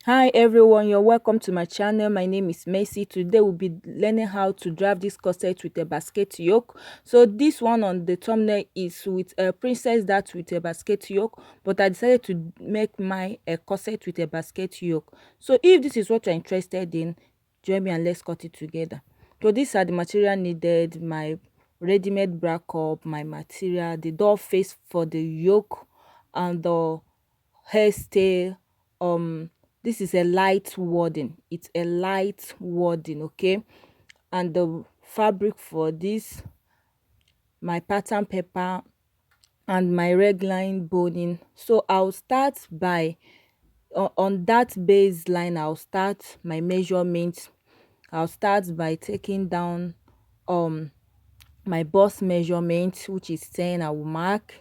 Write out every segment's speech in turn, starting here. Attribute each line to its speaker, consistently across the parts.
Speaker 1: Hi everyone, you're welcome to my channel. My name is Macy. Today we'll be learning how to draft this corset with a basket yoke. So this one on the thumbnail is with a princess dart with a basket yoke, but I decided to make my a corset with a basket yoke. So if this is what you're interested in, join me and let's cut it together. So these are the material needed: my ready-made bra cup, my material, the doll face for the yoke, and the hairstyle. This is a light wording, it's a light wording, okay? And the fabric for this, my pattern paper, and my regline boning. So I'll start by on that baseline. I'll start my measurement. I'll start by taking down um my bust measurement, which is 10. I will mark.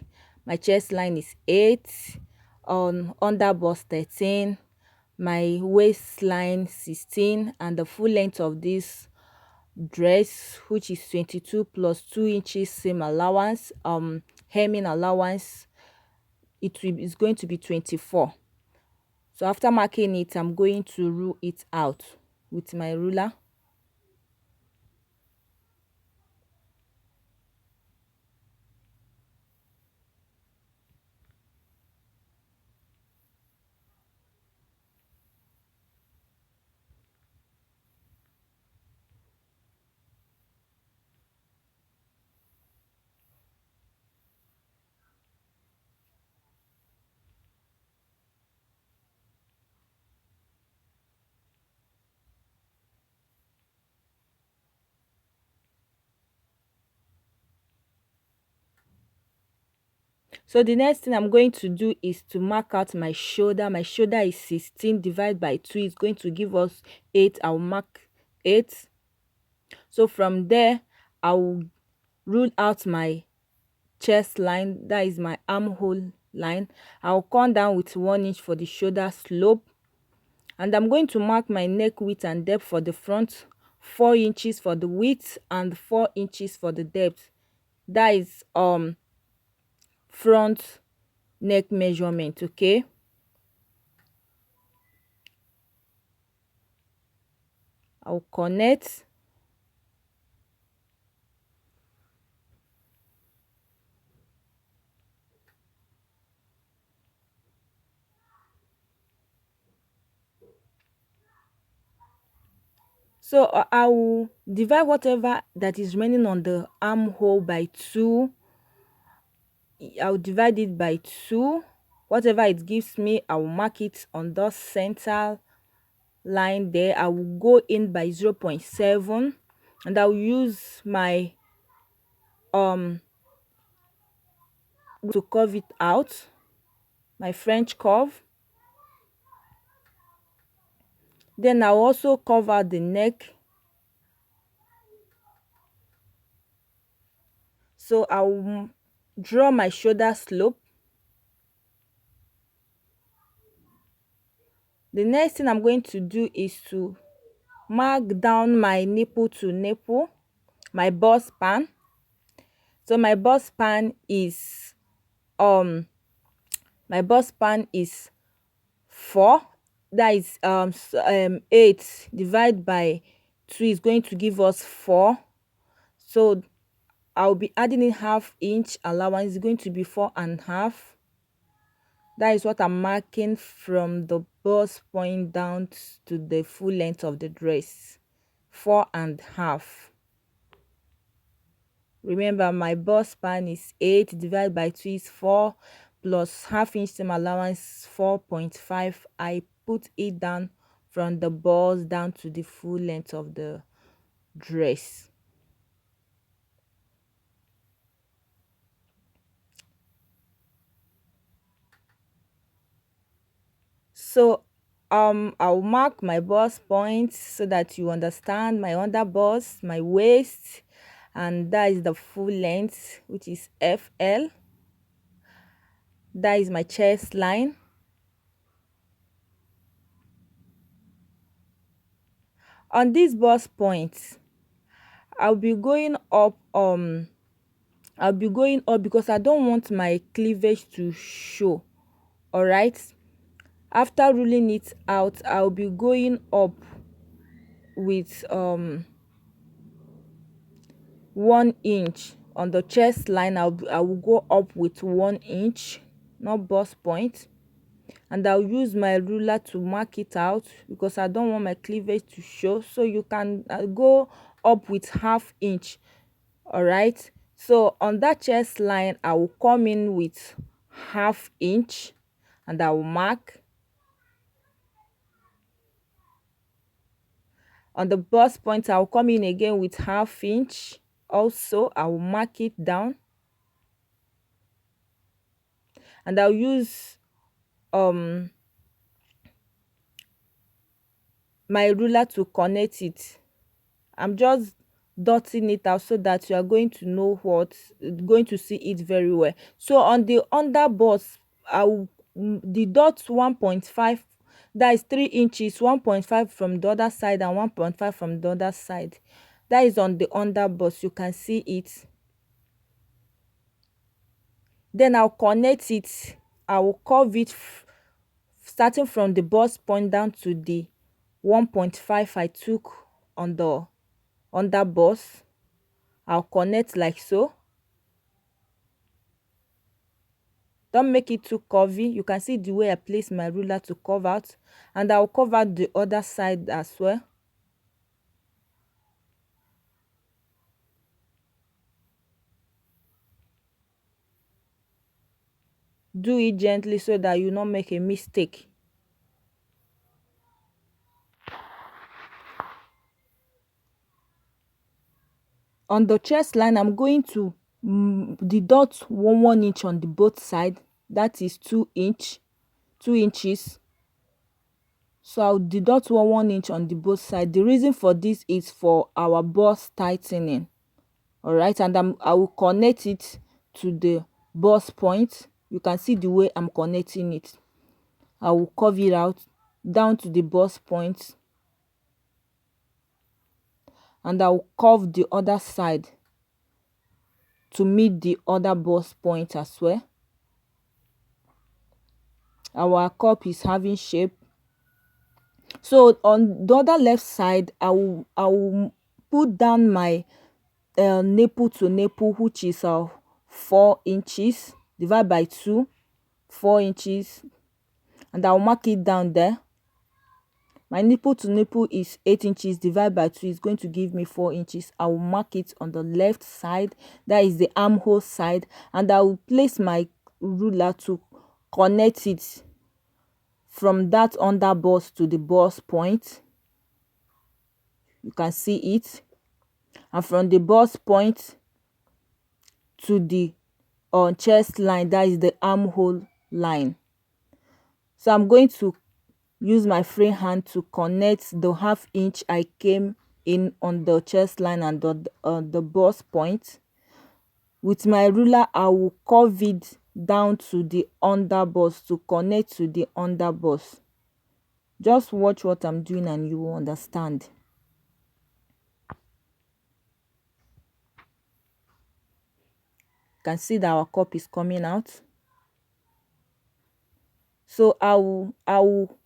Speaker 1: My chest line is 8. On under bust 13. My waistline 16, and the full length of this dress, which is 22 plus 2 inches seam allowance, hemming allowance, is going to be 24. So after marking it, I'm going to rule it out with my ruler. So the next thing I'm going to do is to mark out my shoulder. My shoulder is 16 divided by 2 is going to give us 8. I'll mark 8. So from there, I'll rule out my chest line, that is my armhole line. I'll come down with 1 inch for the shoulder slope, and I'm going to mark my neck width and depth for the front, 4 inches for the width and 4 inches for the depth. That is front neck measurement, okay? I'll connect. So I will divide whatever that is remaining on the armhole by 2. I'll divide it by 2. Whatever it gives me, I will mark it on the center line there. I will go in by 0.7, and I'll use my to curve it out, my French curve. Then I'll also cover the neck. So I'll draw my shoulder slope. The next thing I'm going to do is to mark down my nipple to nipple, my bust span. So my bust span is 4. That is 8 divided by 2 is going to give us 4. So I'll be adding in ½ inch allowance. It's going to be 4.5. That is what I'm marking from the bust point down to the full length of the dress, 4.5. Remember, my bust span is 8 divided by 2 is 4 plus ½ inch seam allowance 4.5. I put it down from the bust down to the full length of the dress. So I'll mark my bust points so that you understand my under bust, my waist, and that is the full length, which is FL. That is my chest line. On these bust points, I'll be going up because I don't want my cleavage to show. All right, After ruling it out, I'll be going up with 1 inch on the chest line. I will go up with 1 inch, not bust point, and I'll use my ruler to mark it out because I don't want my cleavage to show. So you can go up with half inch. All right, so on that chest line I will come in with half inch and I will mark. On the bust point I will come in again with half inch. Also I will mark it down, and I'll use um my ruler to connect it. I'm just dotting it out so that you are going to know what, going to see it very well. So on the under bust I will the dot 1.5, that is 3 inches, 1.5 from the other side and 1.5 from the other side. That is on the under bust, you can see it. Then I'll connect it. I will curve it starting from the bust point down to the 1.5 I took on the under bust. I'll connect like so. Don't make it too curvy. You can see the way I place my ruler to curve out, and I'll cover the other side as well. Do it gently so that you not make a mistake. On the chest line I'm going to deduct 1 inch on the both side. That is 2 inches. So I'll deduct 1 inch on the both side. The reason for this is for our bust tightening. All right, and I will connect it to the bust point. You can see the way I'm connecting it. I will curve it out down to the bust point, and I will curve the other side to meet the other bust point as well. Our cup is having shape. So on the other left side I will put down my nipple to nipple, which is 4 inches, divide by 2, 4 inches, and I'll mark it down there. My nipple to nipple is 8 inches, divide by 2 is going to give me 4 inches. I will mark it on the left side, that is the armhole side, and I will place my ruler to connect it from that under bust to the bust point. You can see it, and from the bust point to the chest line, that is the armhole line. So I'm going to use my free hand to connect the half inch I came in on the chest line and the bust point. With my ruler I will curve it down to the under bust to connect to the under bust. Just watch what I'm doing and you will understand. You can see that our cup is coming out. So I will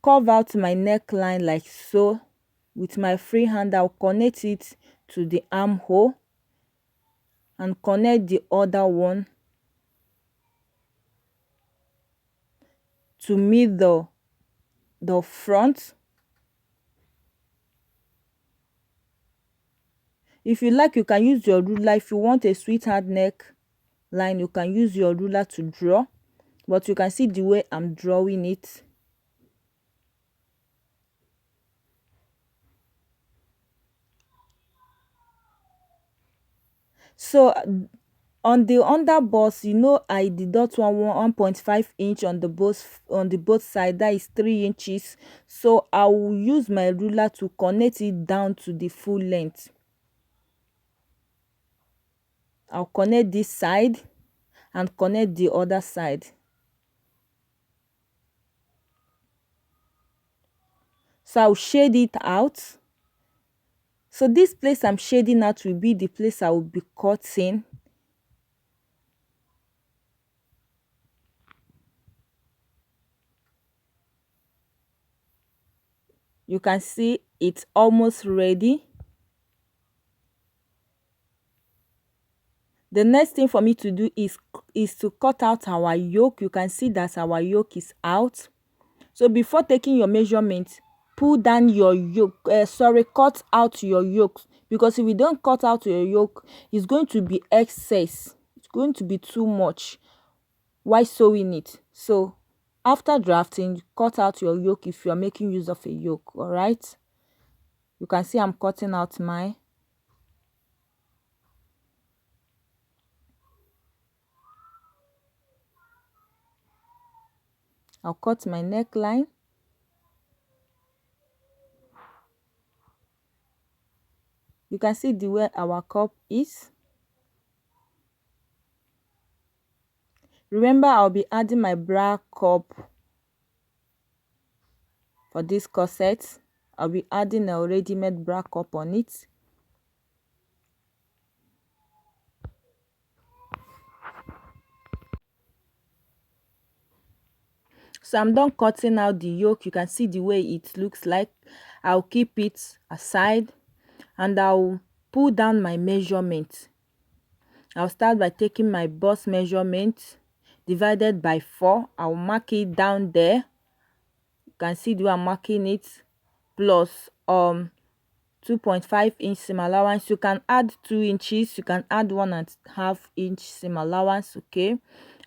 Speaker 1: curve out my neckline like so. With my free hand I'll connect it to the armhole and connect the other one to meet the front. If you like, you can use your ruler. If you want a sweetheart neck line, you can use your ruler to draw, but you can see the way I'm drawing it. So on the under bust, you know, I deduct 1.5 inch on the both side, that is 3 inches. So I will use my ruler to connect it down to the full length. I'll connect this side and connect the other side. So I'll shade it out. So this place I'm shading out will be the place I will be cutting. You can see it's almost ready. The next thing for me to do is to cut out our yolk. You can see that our yolk is out. So before taking your measurement, pull down your yolk, cut out your yolk, because if you don't cut out your yolk, it's going to be excess, it's going to be too much while sewing it. So after drafting, cut out your yolk if you are making use of a yolk. All right, you can see I'm cutting out mine. I'll cut my neckline. You can see the way our cup is. Remember, I'll be adding my bra cup for this corset. I'll be adding a ready-made bra cup on it. So I'm done cutting out the yoke. You can see the way it looks like. I'll keep it aside and I'll pull down my measurement. I'll start by taking my bust measurement divided by 4. I'll mark it down there. You can see the way I'm marking it, plus 2.5-inch seam allowance. You can add 2 inches, you can add 1.5-inch seam allowance. Okay,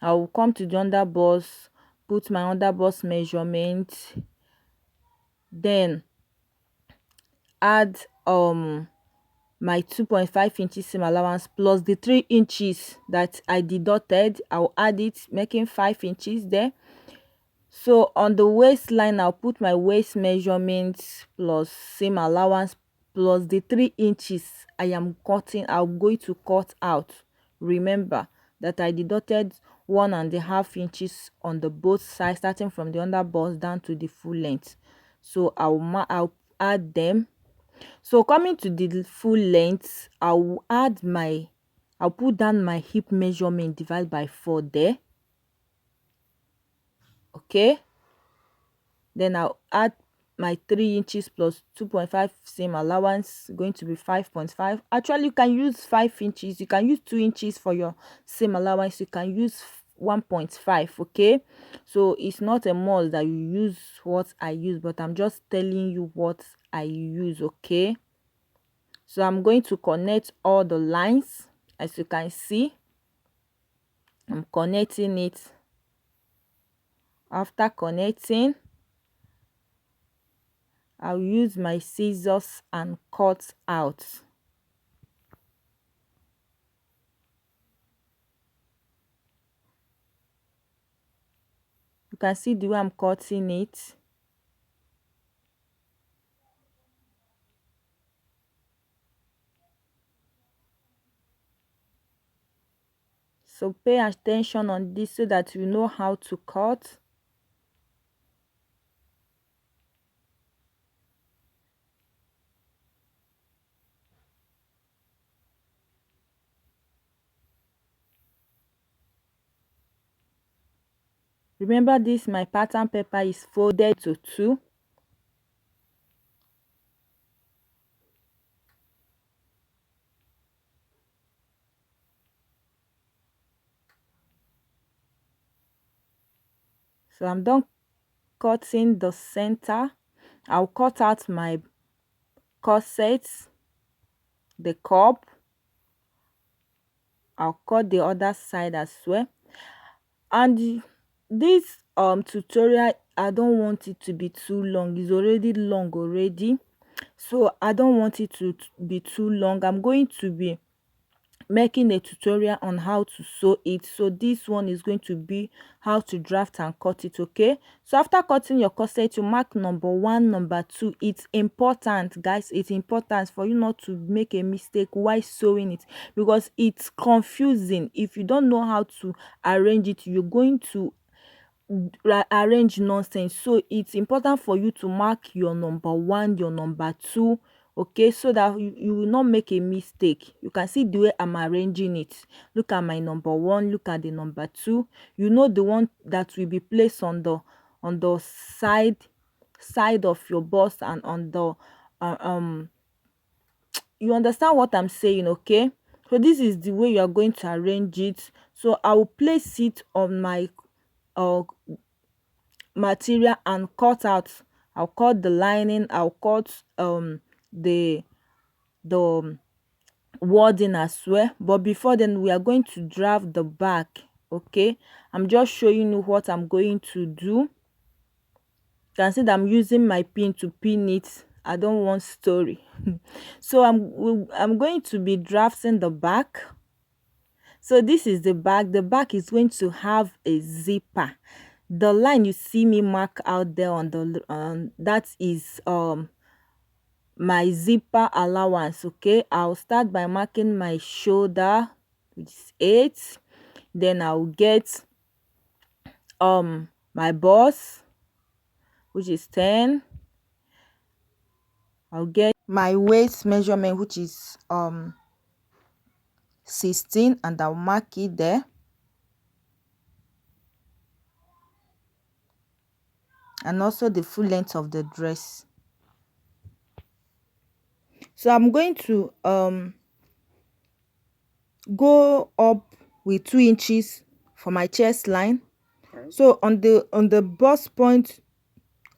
Speaker 1: I will come to the under bust, put my under bust measurement, then add my 2.5 inches seam allowance plus the 3 inches that I deducted. I'll add it, making 5 inches there. So on the waistline, I'll put my waist measurement plus seam allowance plus the 3 inches I'm going to cut out. Remember that I deducted 1.5 inches on the both sides, starting from the under bust down to the full length. So I'll add them. So coming to the full length, I'll put down my hip measurement, divide by 4 there. Okay, then I'll add my 3 inches plus 2.5 seam allowance, going to be 5.5. Actually, you can use 5 inches, you can use 2 inches for your seam allowance, you can use 1.5. okay, so it's not a must that you use what I use, but I'm just telling you what I use. Okay, so I'm going to connect all the lines. As you can see, I'm connecting it. After connecting, I'll use my scissors and cut out. You can see the way I'm cutting it. So pay attention on this so that you know how to cut. Remember, this my pattern paper is folded to 2. So I'm done cutting the center. I'll cut out my corset, the cup. I'll cut the other side as well. And this tutorial, I don't want it to be too long. It's already long already, so I don't want it to be too long. I'm going to be making a tutorial on how to sew it, so this one is going to be how to draft and cut it. Okay, so after cutting your corset, you mark number 1, number 2. It's important, guys, it's important for you not to make a mistake while sewing it, because it's confusing. If you don't know how to arrange it, you're going to arrange nonsense. So it's important for you to mark your number 1, your number 2, okay, so that you will not make a mistake. You can see the way I'm arranging it. Look at my number 1, look at the number 2. You know the one that will be placed on the side of your bust and on the you understand what I'm saying, okay? So this is the way you are going to arrange it. So I will place it on my uh material and cut out. I'll cut the lining, I'll cut the the wording as well. But before then, we are going to draft the back. Okay, I'm just showing you what I'm going to do. You can see that I'm using my pin to pin it. I don't want story. So I'm going to be drafting the back. So this is the back. The back is going to have a zipper. The line you see me mark out there on the that is my zipper allowance. Okay, I'll start by marking my shoulder, which is 8. Then I'll get my bust, which is 10. I'll get my waist measurement, which is 16, and I'll mark it there. And also the full length of the dress. So I'm going to go up with 2 inches for my chest line. So on the bust point,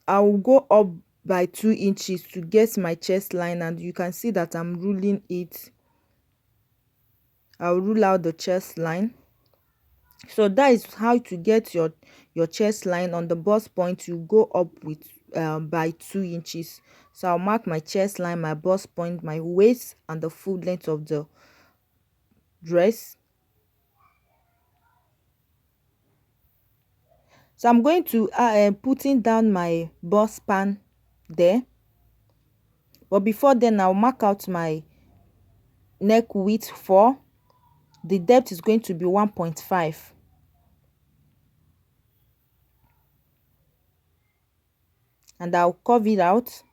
Speaker 1: I will go up by 2 inches to get my chest line, and you can see that I'm ruling it. I'll rule out the chest line. So that is how to get your chest line. On the bust point, you go up with by 2 inches. So I'll mark my chest line, my bust point, my waist, and the full length of the dress. So I'm going to putting down my bust span there. But before then, I'll mark out my neck width for the depth is going to be 1.5. And I'll curve it out.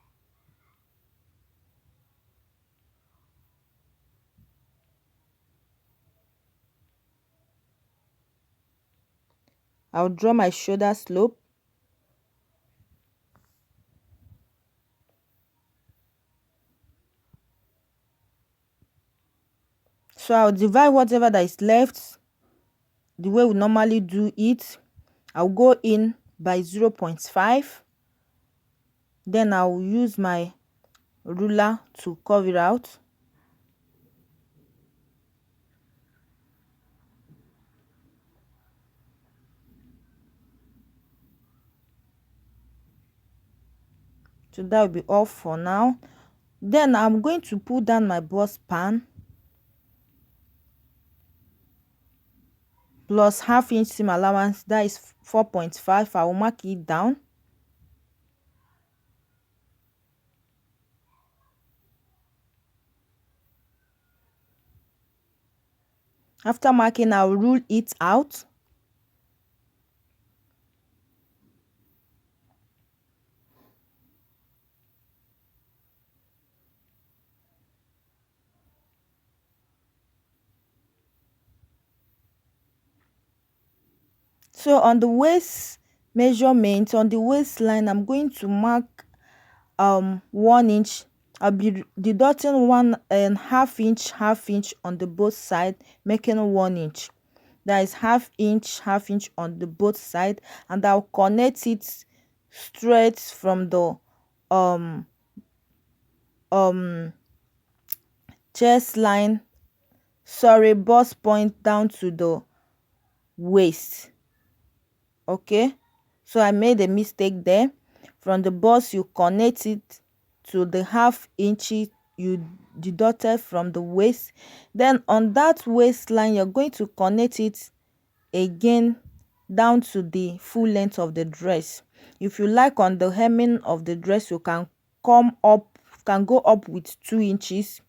Speaker 1: I'll draw my shoulder slope. So I'll divide whatever that is left the way we normally do it. I'll go in by 0.5. Then I'll use my ruler to curve it out. So that will be all for now. Then I'm going to pull down my bust span plus ½ inch seam allowance, that is 4.5. I will mark it down. After marking, I'll rule it out. So on the waist measurement, on the waistline, I'm going to mark 1 inch. I'll be deducting 1.5 inch on the both side, making 1 inch. That is ½ inch on the both side, and I'll connect it straight from the chest line, bust point down to the waist. Okay, so I made a mistake there. From the bust, you connect it to the ½ inch you deducted from the waist. Then on that waistline, you're going to connect it again down to the full length of the dress. If you like, on the hemming of the dress, you can go up with 2 inches,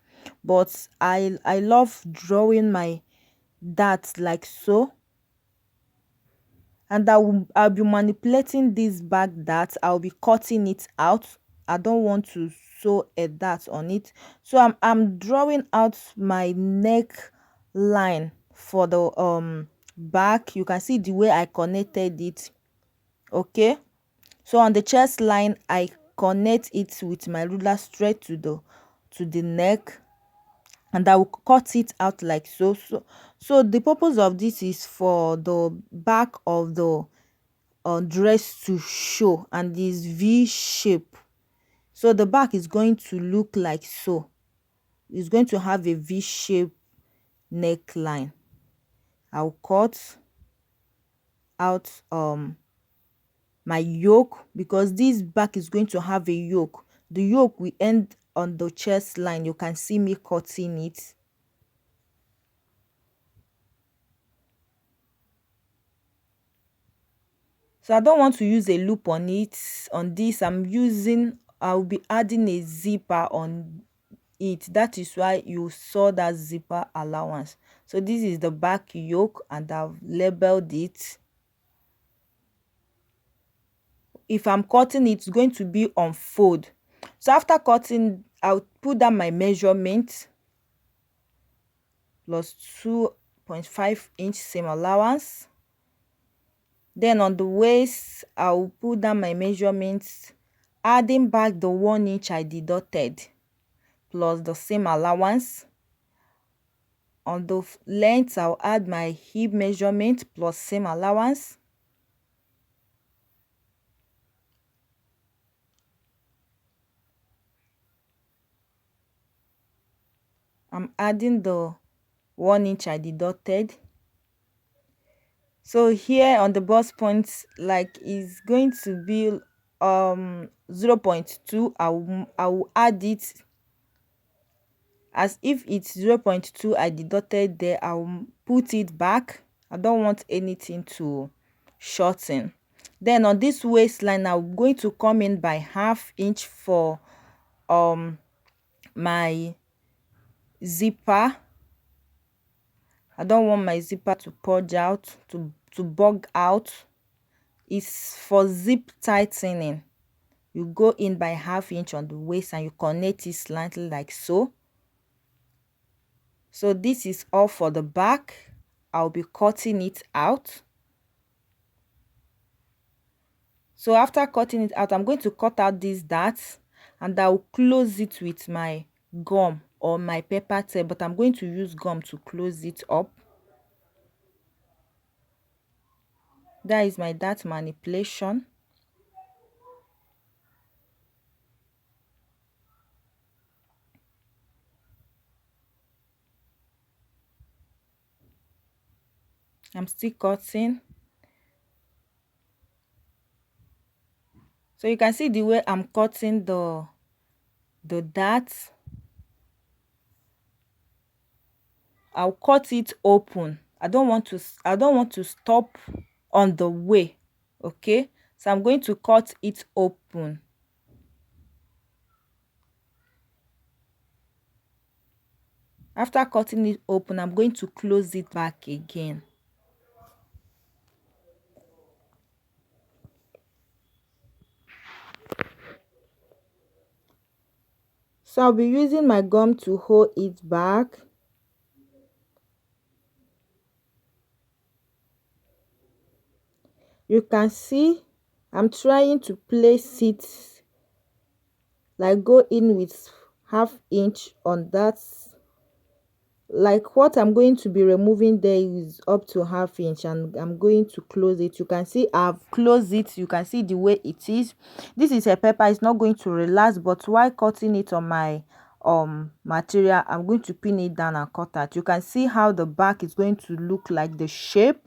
Speaker 1: but I love drawing my darts like so. And I'll be manipulating this back dart. I'll be cutting it out. I don't want to sew a dart on it, so I'm drawing out my neck line for the back. You can see the way I connected it. Okay, so on the chest line, I connect it with my ruler straight to the neck, and I will cut it out like so. So the purpose of this is for the back of the dress to show, and this V shape. So the back is going to look like so. It's going to have a V shape neckline. I'll cut out my yoke, because this back is going to have a yoke. The yoke will end on the chest line. You can see me cutting it. So I don't want to use a loop on it. On this, I'll be adding a zipper on it. That is why you saw that zipper allowance. So this is the back yoke, and I've labeled it. If I'm cutting, it's going to be on fold. So after cutting, I'll put down my measurement plus 2.5 inch seam allowance. Then on the waist, I'll put down my measurements, adding back the 1 inch I deducted plus the seam allowance. On the length, I'll add my hip measurement plus seam allowance. I'm adding the 1 inch I deducted. So here on the bust points, like, is going to be 0.2. I will add it as if it's 0.2 I deducted there. I'll put it back. I don't want anything to shorten. Then on this waistline, I'm going to come in by 1/2 inch for my zipper. I don't want my zipper to purge out, to bug out. It's for zip tightening. You go in by 1/2 inch on the waist and you connect it slightly like so. So this is all for the back. I'll be cutting it out. So after cutting it out, I'm going to cut out these darts, and I'll close it with my gum or my paper tape, but I'm going to use gum to close it up. That is my dart manipulation. I'm still cutting. So you can see the way I'm cutting the darts. I'll cut it open. I don't want to stop on the way. Okay, so I'm going to cut it open. After cutting it open, I'm going to close it back again. So I'll be using my gum to hold it back. You can see I'm trying to place it, like go in with 1/2 inch on that. Like what I'm going to be removing there is up to 1/2 inch, and I'm going to close it. You can see I've closed it. You can see the way it is. This is a paper. It's not going to relax, but while cutting it on my material, I'm going to pin it down and cut it. You can see how the back is going to look like, the shape.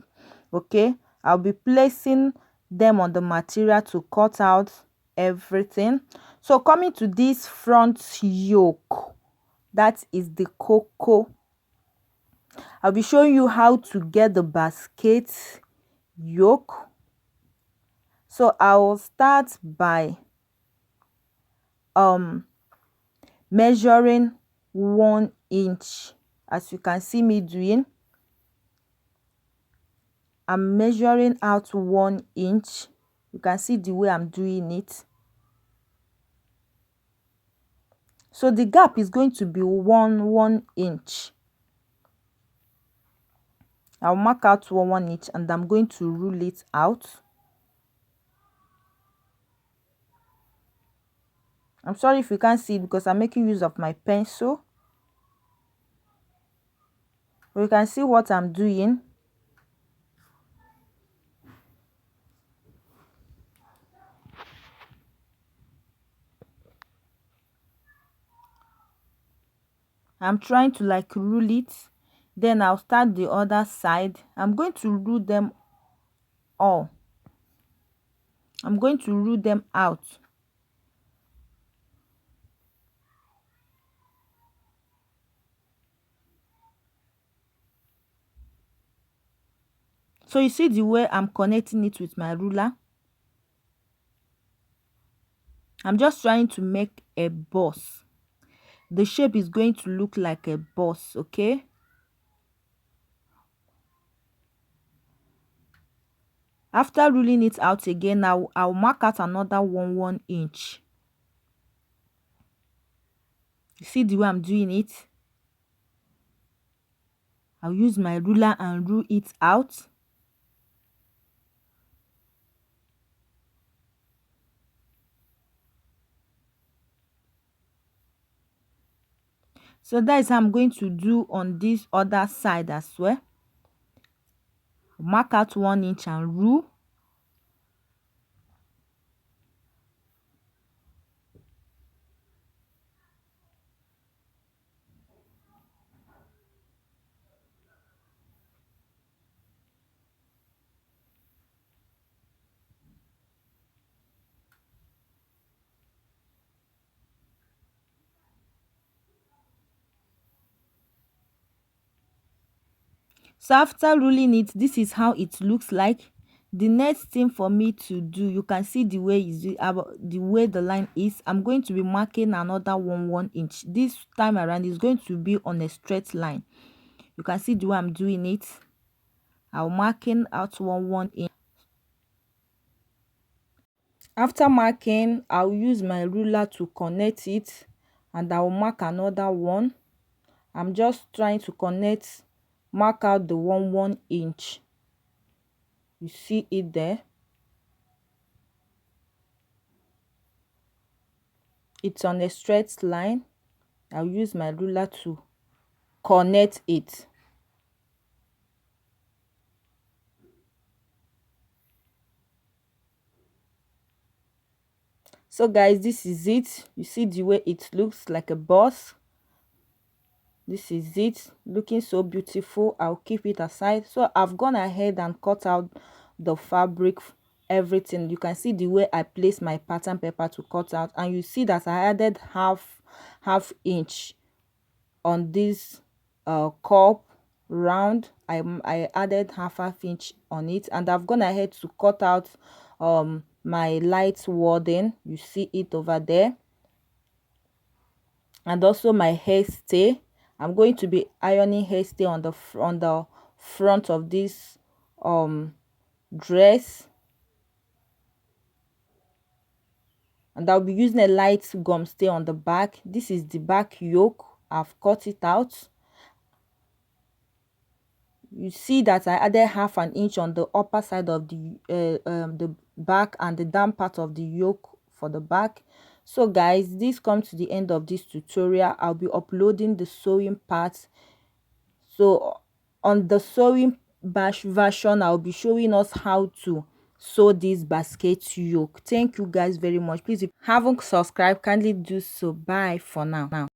Speaker 1: Okay, I'll be placing them on the material to cut out everything. So coming to this front yoke, that is the cocoa. I'll be showing you how to get the basket yoke. So I will start by measuring 1 inch, as you can see me doing. I'm measuring out 1 inch. You can see the way I'm doing it. So the gap is going to be 1 inch. I'll mark out 1 inch, and I'm going to rule it out. I'm sorry if you can't see it because I'm making use of my pencil. You can see what I'm doing. I'm trying to like rule it. Then I'll start the other side. I'm going to rule them all. I'm going to rule them out. So you see the way I'm connecting it with my ruler. I'm just trying to make a boss. The shape is going to look like a boss, okay? After ruling it out again, I'll mark out another 1 inch. You see the way I'm doing it? I'll use my ruler and rule it out. So that is how I'm going to do on this other side as well. Mark out 1 inch and rule. So after ruling it, this is how it looks like. The next thing for me to do, you can see the way the way the line is. I'm going to be marking another 1 inch. This time around is going to be on a straight line. You can see the way I'm doing it. I'll marking out 1 inch. After marking, I'll use my ruler to connect it, and I'll mark another one. I'm just trying to connect, mark out the 1 inch. You see it there? It's on a straight line. I'll use my ruler to connect it. So guys, this is it. You see the way it looks like a boss. This is it, looking so beautiful. I'll keep it aside. So I've gone ahead and cut out the fabric, everything. You can see the way I place my pattern paper to cut out, and you see that I added half inch on this cup round. I added half inch on it, and I've gone ahead to cut out my light wording. You see it over there, and also my hairstay. I'm going to be ironing hairstay on the front of this dress, and I'll be using a light gum stay on the back. This is the back yoke. I've cut it out. You see that I added half an inch on the upper side of the back and the down part of the yoke for the back. So guys, this comes to the end of this tutorial. I'll be uploading the sewing part. So on the sewing bash version, I'll be showing us how to sew this basket yoke. Thank you guys very much. Please, if you haven't subscribed, kindly do so. Bye for now.